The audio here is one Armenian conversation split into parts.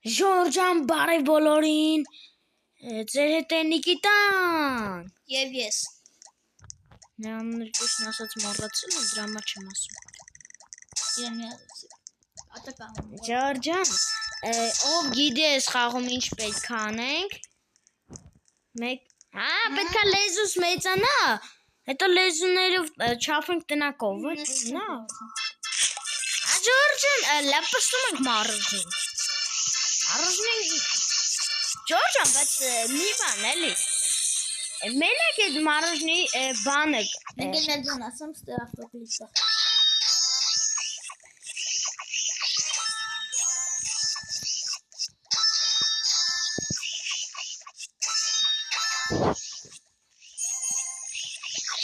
Ժորջան բարև բոլորին, ձեր հետ է Նիկիտան։ Եվ ես։ Նրան նրկուսն ասաց մոռացել եմ, դրա համար չեմ ասում։ Իրան միացի։ Ատակամ։ Ժորջան, ով գիտես խաղում ինչ պետք է անենք։ Պետք է լեզուս մեծանա, հետո լեզուներով չափենք տնակով, նա։ Ժորջան, լապստում ենք մարուժին։ Ժորջան, բայց մի բան էլի։ Մենակ այդ մարուժնի բանը։ Մենք էլ ներդան ասեմ ստեղ ավտոկլիպը։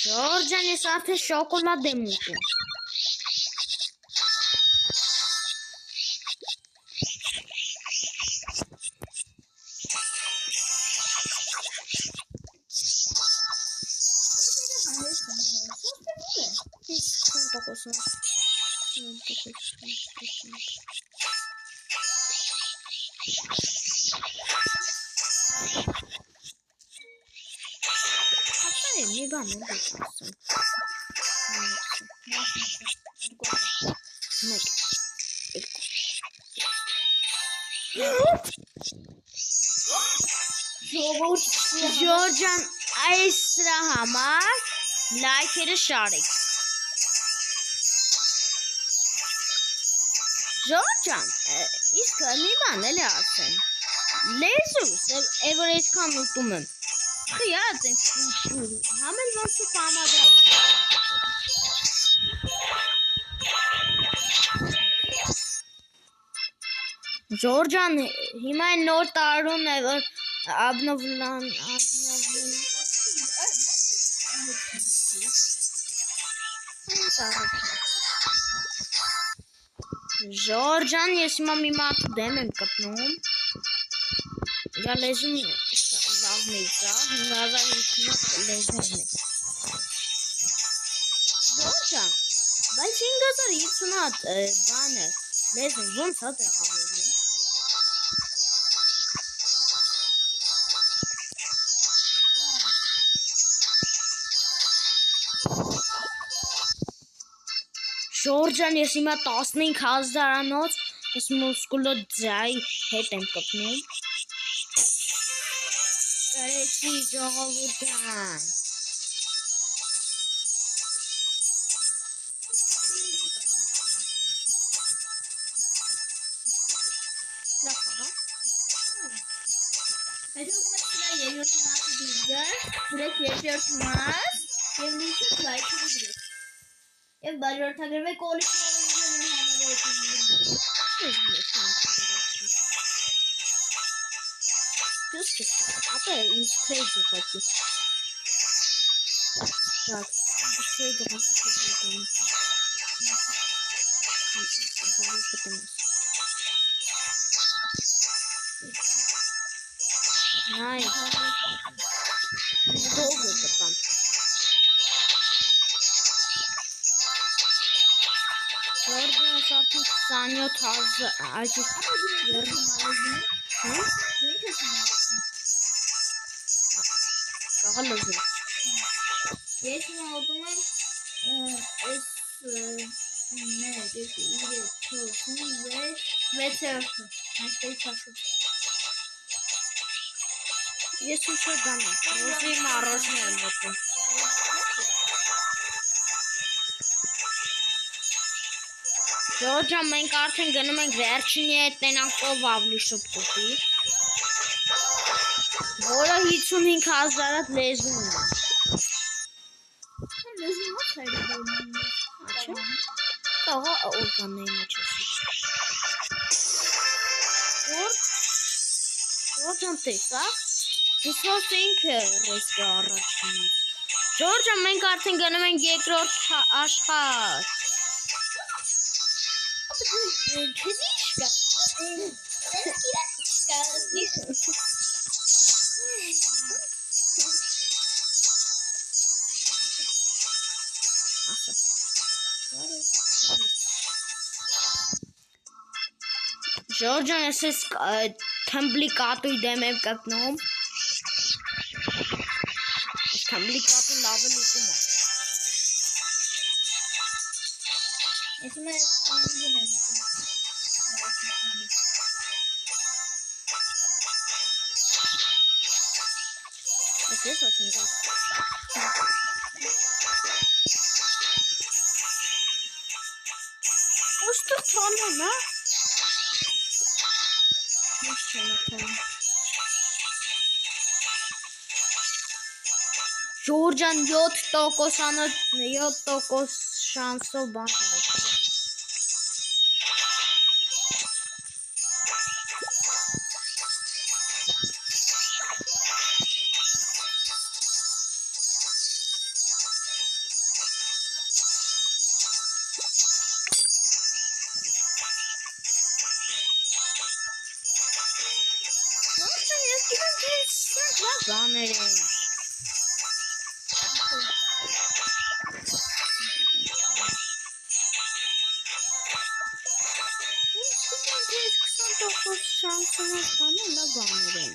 Ժորջան, ես արդեն շոկոլադ եմ ուտում։ Մի բան եմ ասում։ Ժորջան, այս սրա համար լայքերը շարեք։ Ժորջան, իսկ մի բան էլի ասեմ։ Լեզուս, որ այսքան ուտում եմ։ Խիած ենք ուտում, համել ոնց ու պամադար։ Ժորջան, հիմա նոր տարուն է, որ Աբնովլան Ժորջան, ես հիմա մի մարդու դեմ եմ կպնում։ Իրա լեզուն լավ մեծ է, 5500 լեզուն է։ Ժորջան, բայց 5050 բանը լեզուն ոնց է տեղավորվում։ Ժորջան, ես հիմա 15000-անոց ես մուսկուլո ձայ հետ եմ կպնում։ Կարեցի ժողովուրդան։ Լավ խաղա։ Հետո մենք սրա երրորդ մասը դիգա, դրեք երկրորդ մաս, եւ նույնիսկ լայքերը դրեք։ Եվ բարյուրթագրվեք օլիկները Ապա ինձ քրեյդ ուղղակի։ Так, քրեյդ ուղղակի։ Նայ։ Դողը կտամ։ Ժորջան, ես արդեն 27000 այժմ Կաղա լզում։ Ես հիմա ուտում եմ այս 6 Ես ինչ որ գանեմ, ռոզի մարոժնի եմ ուտում։ Ժորջան, մենք արդեն գնում ենք վերջինի հետ տենանքով ավլի շուտ կուտի, որը 55000 լեզուն է։ Լեզուն ո՞ց է Կաղա օրգանների մեջ Ժորջան, տեսակ, հուսված ինքը ռեսկը առաջինից։ Ժորջան, մենք արդեն գնում ենք երկրորդ աշխարհ։ Քեզիշկա։ Ժորժան ես թմբլի կատույի դեմ եմ կպնում։ Թմբլի կատուն լավ է լուծում է։ Ես մեզ կամիգին եմ ուտում։ Ես ասում եմ։ Ոստը թանան, հա։ Ես չեմ թանում։ Ժորժան 7% շանսով բան է։ Բաներ են։ Շանսոնով բաներ լավ բաներ են։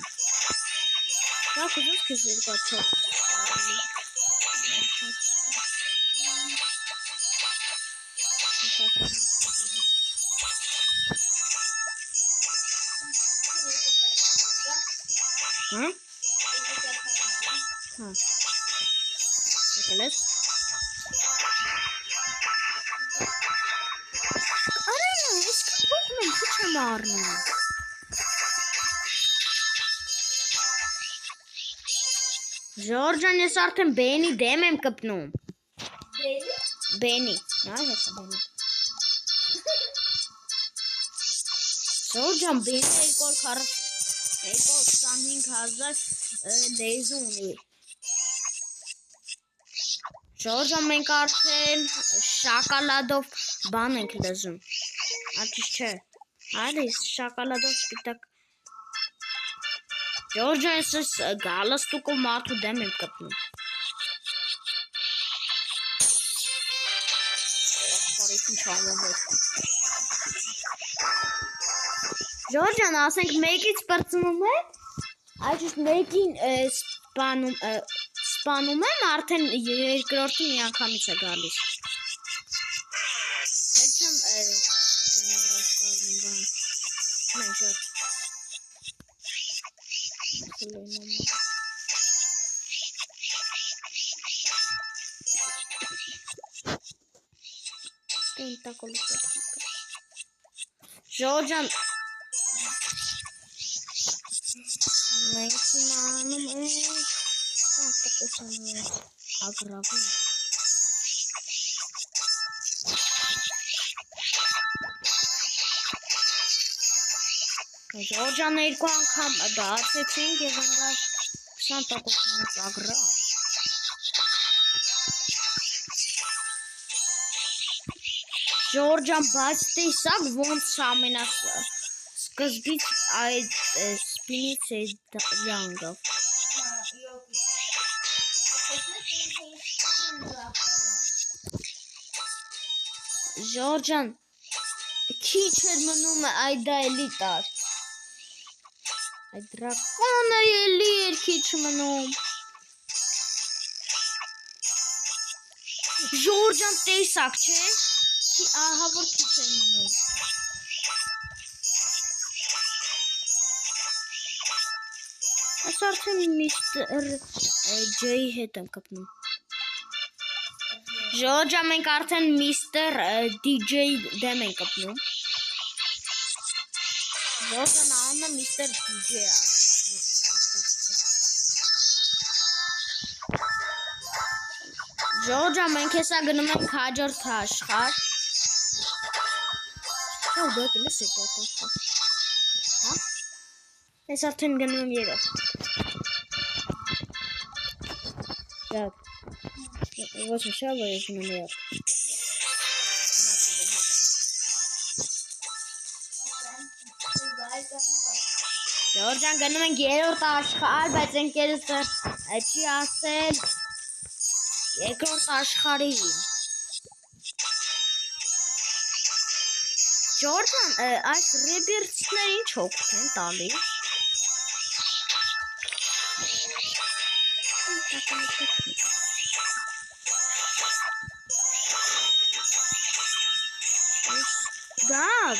Դա կուզես քեզ երկացող։ Հա? Հա։ Եկել ես։ Արենա, իսկը փոխն եմ, քիչ եմ առնում։ Ժորժան ես արդեն բենի դեմ եմ կպնում։ Բերի։ Բենի, նա հեսա բենի։ Ժորժան բենի 225,000 լեզու ունի։ Ժորժան մենք արդեն շակալադով բան ենք լեզում։ Ատիշ չէ։ Այլ շակալադով սպիտակ։ Ժորժան ես գալստուկով մարդու դեմ եմ կպնում։ Խորիքն չամով։ Ժորժան ասենք մեկից պրծնում է, այդպես մեկին սպանում եմ, արդեն երկրորդին մի անգամից է գալիս։ Այդքան Ժորժան մենք իմանում ենք ագրավում Ժորժան երկու անգամ դարձեցինք և ընկավ 20% ագրավ Ժորժան բայց տեսակ ոնց ամենասկզբից այդ սպինից է դանգավ Ժորժան քիչ էր մնում այդ դա էլի տար Այդ դրակոնը էլի էր քիչ մնում Ժորժան տեսակ չէ Ահա որ քիչ էր մնում Այս արդեն միստր Ջեի հետ եմ կպնում Ժորժան մենք արդեն միստր DJ-ի դեմ ենք կպնում Ժորժան անունը միստր DJ-ը Ժորժան մենք հեսա գնում ենք հաջորդ աշխարհ Հա դուք լսեք դուք Հա Ես արդեն գնում եմ երրորդ Դակ Ոչ շա որ ես գնում եմ երրորդ Ժորժան գնում ենք երրորդ աշխարհ, բայց ընկերս չի ասել երկրորդ աշխարհին։ Ջորջան, այս ռեբերցիքները ինչ օգուտ են տալիս։ Գակ,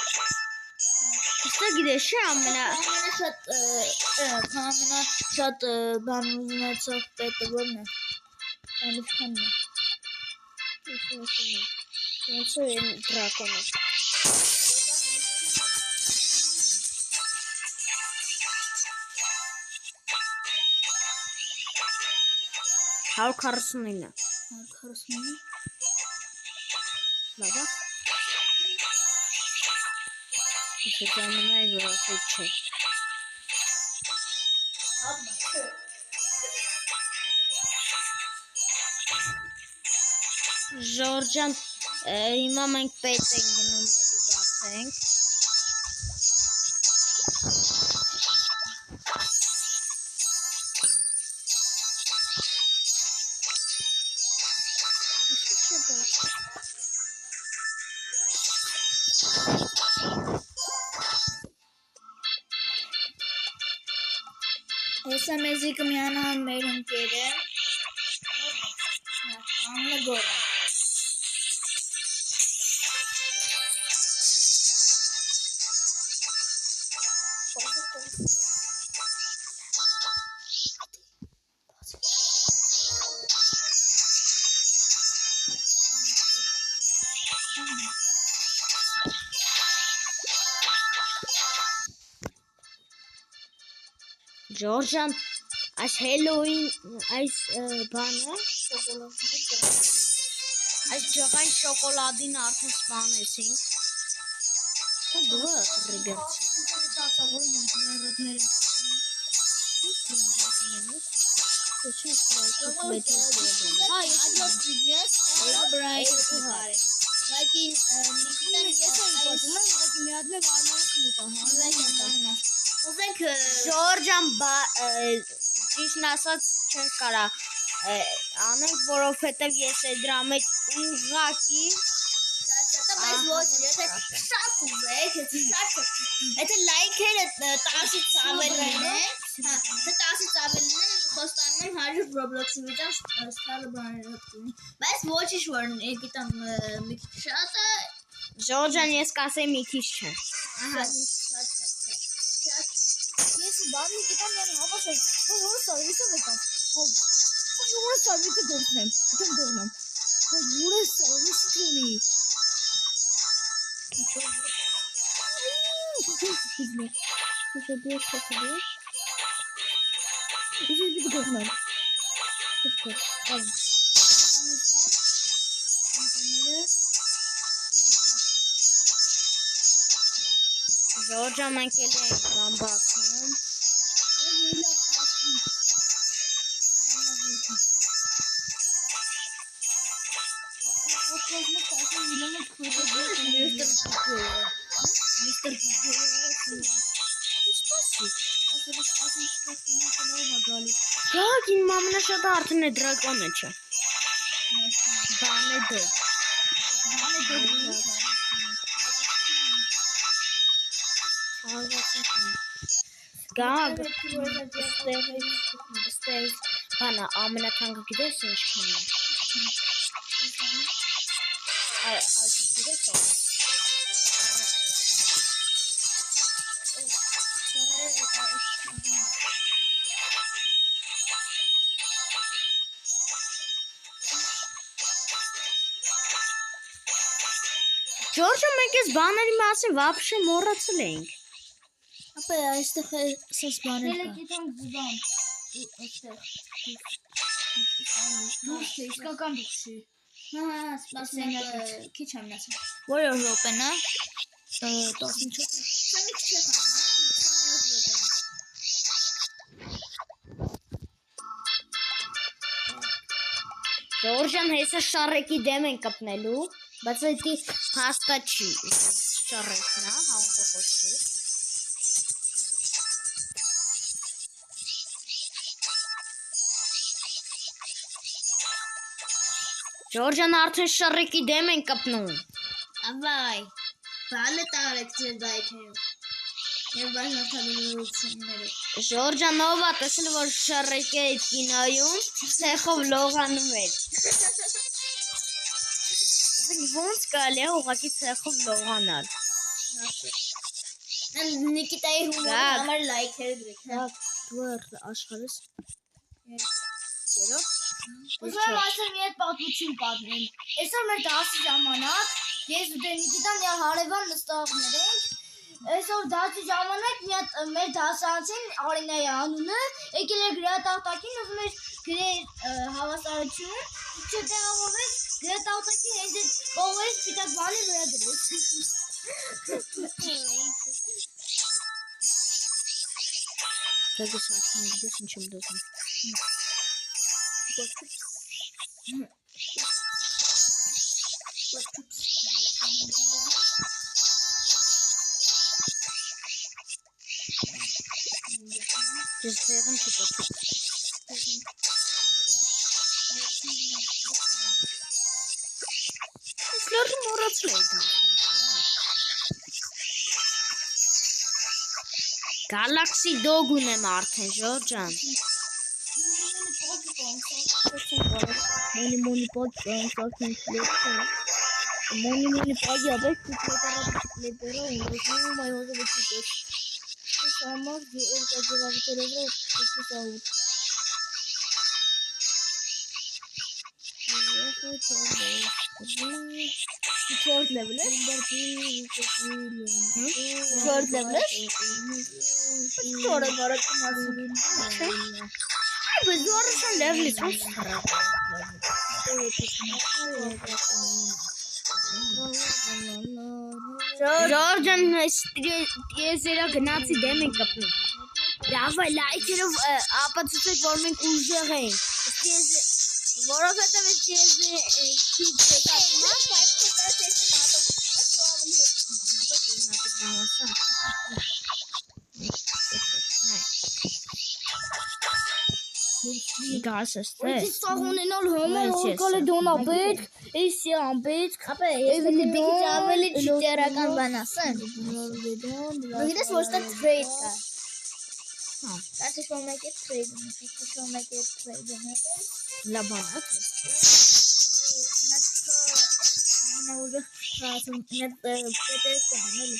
իստա գիտես չէ ամենաշատ բան ունեցող պետը ո՞րն է։ Ամիշքանն է։ ոնց է դրակոնը։ 149 149 լավ է։ Իսկ ժամանակ վրացի չէ։ Ժորջան, հիմա մենք պետ ենք գնում էլի բացենք։ Հեսա մեզի կմիանան մեր ընկերը։ Աննը գորա։ Ջորջան, այս Հելոուին, այս բանը, այս ջղային շոկոլադին արդեն սպանեցինք։ Դու ռեբերցի։ Ջորջան, ճիշտն ասած չենք կարա անենք, որովհետև ես է դրա մեջ ուղղակի Բայց ոչ, եթե շատ ուզեք, եթե լայքերը 10-ից ավելին է, հա, թե 10-ից ավելին է, խոստանում 100 Roblox-ի վիճան ստալը բաները կունի, բայց ոչ ինչ որ գիտեմ մի քիչ շատ է։ Ջորջան, ես կասեի մի քիչ չէ։ Ահա, ես բանը գիտեմ յանի հավասար, որ սարվիսը վեկամ, որ սարվիսը գործնեմ, դեմ գործնեմ, որ սարվիսը չունի։ Ջորջան, մենք էլի ենք բան բացում։ Գագ, իմ ամենաշատը արդեն է դրակոնը չէ։ Բան է դե։ Գագ, ստեյս, բանը ամենաթանկը գիտես ինչքան է։ Այս գիտես է։ Ջորջը մենք ես բաների մասին վապշե մոռացել էինք։ Ապա այստեղ սես բաներ կա։ Գիտեմ զուգան։ Այստեղ։ Դուրս է, իսկական դուրս է։ Հա, սպասենք, քիչ եմ ասում։ Որը րոպեն է։ 14։ Սամիկ չէ խաղա, 27 Ջորջան, հեսա շարեկի դեմ են կպնելու, բայց այդի հաստատ չի շարեկն է, հանքողոց չի։ Ջորջան, արդեն շարեկի դեմ են կպնում։ Ավայ։ Բալը տարեք ձեր դայքերով։ Եվ բաժնորդաբանություններով։ Ժորջանովա տեսել որ շարեկե այդ կինոյում ցեխով լողանում էր։ Ոնց կարելի է ուղղակի ցեխով լողանալ։ Նիկիտայի հումորի համար լայքեր գրեք։ Դու աշխարհս երո։ Ուզում ասեմ մի հատ պատմություն պատմեմ։ Այսօր մեր դասի ժամանակ ես ու Նիկիտան եւ հարևան նստողներ ենք։ Այսօր դասի ժամանակ մի հատ մեր դասացին Արինայի անունը եկել է գրատախտակին ուզում էր գրել հավասարություն, չտեղավորվեց գրատախտակին հենց այդ կողմից պիտակ բանի վրա դրեց։ Դե սարքին դες ինչ եմ դասում։ Just seven people. Flirty Morat's later. Galaxy Dog une Martin Georgian. Money podcast talking later. Money podcast ya da kutlera uğraşıyor my hoza bitti. Ama bir cevabı telefon tuttu sağ Third level. Third level. Third level. Biz doğrusu level Georgian stresera gnazi deming kapnu. Dava laikerov apatsutek vormen uzereng. Որովհետև ես քիչ Սաղունենալ հոմոր կալե դոնա պետք, էսի անպետք, ապա ես մի քիչ ավելի ճիտերական բան ասեմ։ Գիտես ոչ թե trade կա։ That's from make it trade, from make it trade. La banat. Ana uza fatum net pete tanel.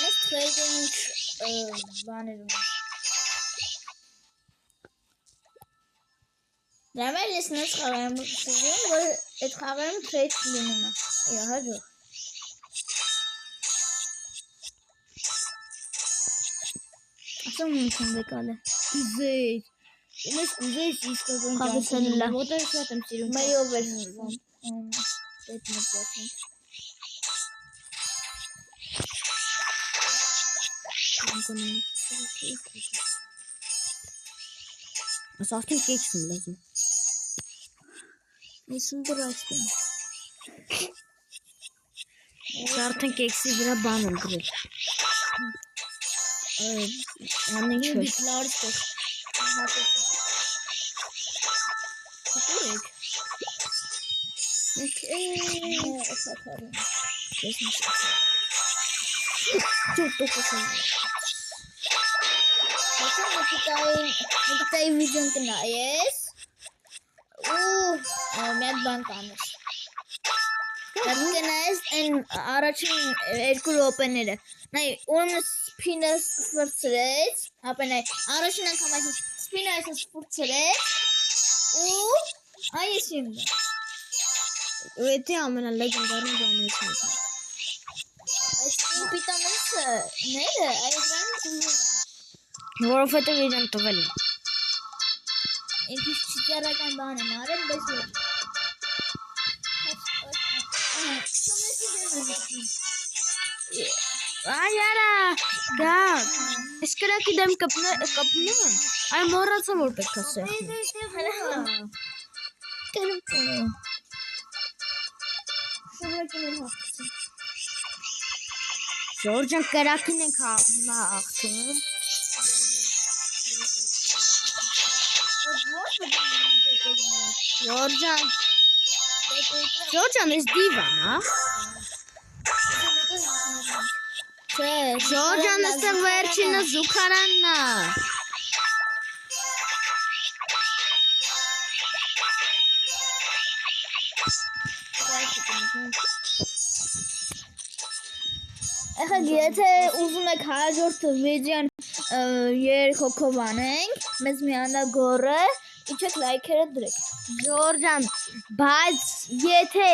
Let's trading banner. Դրամել ես նես խաղայում սիզում, որ այդ խաղայում trade լինում է։ Իա, հաջող։ Ասում ունեցում վեկալ է։ Կուզեյր։ Ես կուզեյր իսկական Խաղացել լա։ Ոտեր շատ եմ սիրում։ Մերի over այդ մոտեցին։ Ասացին կեքսում լազում։ Իսում դրաստին։ Արդեն կեքսի վրա բան եմ գրել։ Անեն Չէ։ բիկլար ստեղ։ Կուտուրեք։ Մտայի վիդեոն կնայես ու մեկ բան կանես։ Կնայես այն առաջին երկու րոպեները։ Նայ ուրեմն սփինը սփրծրեց, ապա նայ առաջին անգամ այս սփինը այս սփրծրեց ու այս իմը։ Եթե ամենալեգենդարն բանը է։ Այս պիտանենցը ները այդրան Որովհետև իրեն տվել են։ ինքս չիջարական բան եմ արել, բայց ոչ։ Այարա, դա։ Ես կրակի դեմ կպնում եմ։ Այ մոռացա որ պետք է սեղմեմ։ Կերպ։ Շուտ Ժորժան կրակին ենք հիմա աղթում։ Ժորժան ես դիվան, հա։ Չէ, Ժորժան այստեղ վերջինը զուգարանն է։ Եղեք, եթե ուզում եք հաջորդ վիդեոն 3 հոգով անենք, մեզ միանա գորը, իջեք լայքերը դրեք։ Ժորժան, բայց եթե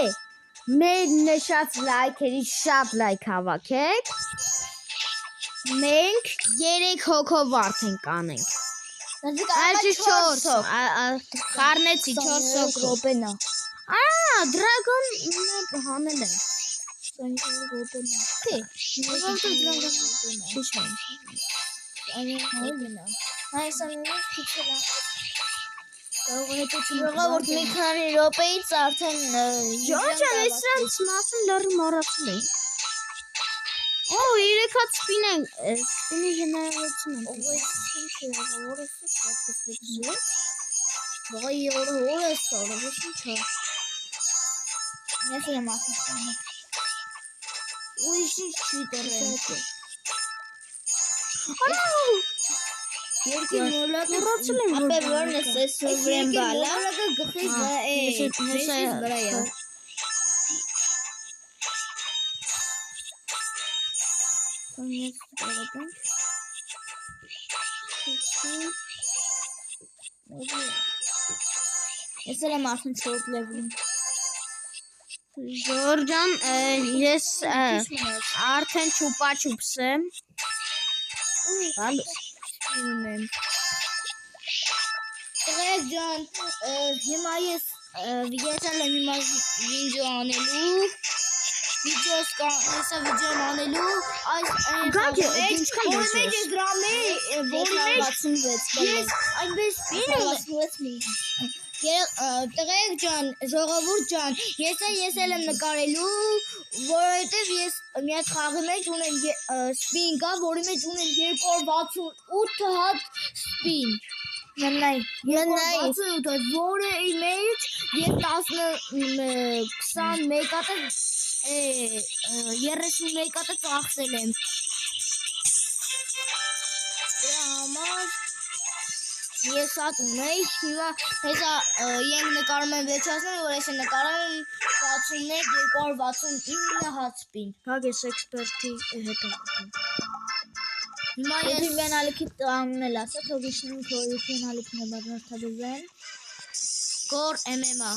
մեր նշած լայքերի շատ լայք հավաքեք, մենք 3 հոգով արդեն կանենք։ Այլ 4 խառնեցի 4 հոգով։ Ռոպենա։ Դրագոն հանել եմ։ 24 ռոպենա։ Թե, Շիշ եմ։ Այնինքն այս ամենը քիչ է։ Ժողովուրդ մի քանի րոպեից արդեն Ժորժան, ես սրանց մասն լրի մոռացել եմ։ Օ, 3 հատ սպինի հնարավորություն եմ։ Ո՞վ է ինչ է, որը սա Բղայ օրը սարը, ոչ ինչ է։ Ես եմ ասում։ Ույշ չի դրել։ Երկի մոլակը Մոռացել եմ, որ ապե որն է սեսուրեն բալա։ Մոլակը գխից վրա է։ Հեսա վրա է։ Ես դրապեն։ Ես եմ արդեն 4 լեվելին։ Ժորժան, ես արդեն չուպաչուպս եմ։ Հալո։ Տղեկ ջան, հիմա ես եկել եմ հիմա վիդեո անելու։ Հեսա վիդեոն անելու, այս Գանք է, ինչքան որի մեջ է դրամի, որի մեջ 66 ես այնպես 66 միլիոն։ Տղեկ ջան, ժողովուրդ ջան, ես եմ նկարելու, որովհետև ես մի հատ խաղի մեջ ունեմ սպին կա, որի մեջ ունեմ 268 հատ սպին։ Ննայ, 268 հատ, որը մեջ ես 21 հատ 31 հատ ծախսել եմ։ Դրա համար ես հատ ունեի, հիմա հեսա ենք նկարում եմ վերջացնում, որ ես նկարում եմ 61 269 հատ սպին։ Հագ ես էքսպերտի հետ եմ։ Հիմա ես վենալիքի տանն էլ ասա, թող իշնում քոյի վենալիքն է բաժնորդադրվեն։ Կոր MMA։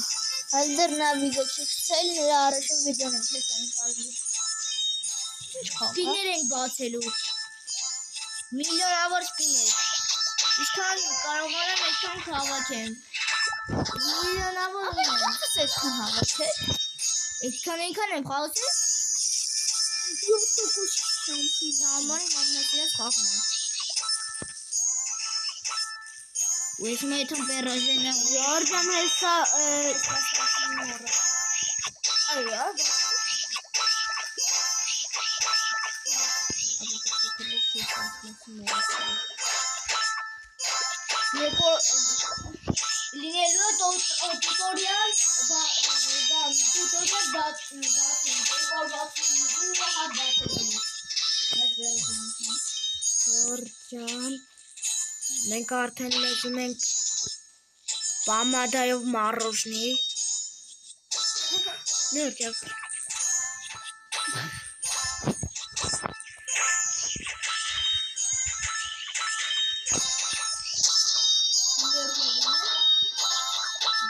Հəl դեռ նա վիդեո չկցել, նրա առաջին վիդեոն եմ հեսան կարելի։ Ինչ խաղ։ Սպիներ ենք բացելու։ Միլիոնավոր սպիներ։ Ինչքան կարողանամ այդքան հավաքեմ։ Միլիոնավոր եմ։ Ո՞նց է այդքան հավաքել։ Այդքան եմ խաղացել։ 7 համար մամնասիրած խաղում եմ։ Ու ես մեթում պերաժեն եմ։ Ժորժան, հեսա Այո, լինելու է տուտորիալ Ժորժան, մենք արդեն լեզում ենք պամադայով մարոժնի։ Նյութև։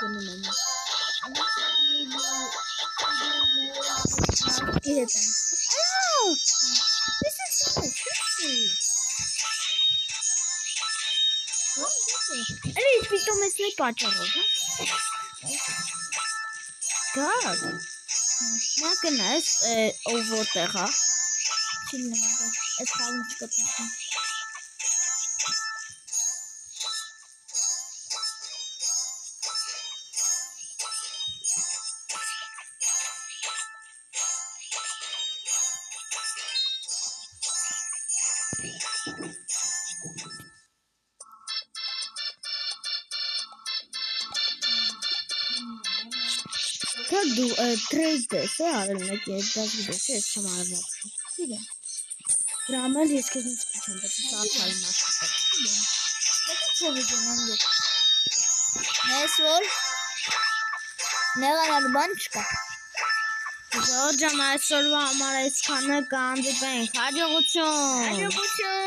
Գնում եմ։ Հետ եմ։ Էլի պիտոմ ես նե պատճառով, հա։ Գակ։ Նա կնես ով որտեղ, հա։ Չիլն եմ ադա, ես խաղում չկտնեմ։ Թե դու տրեյդես է արել մեկ դաս գիտես ես չեմ արել ապշում։ Իրեն։ Գրամել ես քեզ ինչ քիչ եմ, բայց սարքարի մասը։ Մեկը չով գնան դե։ Ես որ նեղանալու բան չկա։ Ժողովուրդ ջան, այսօրվա համար այսքանը կհանդիպենք։ Հաջողություն։ Հաջողություն։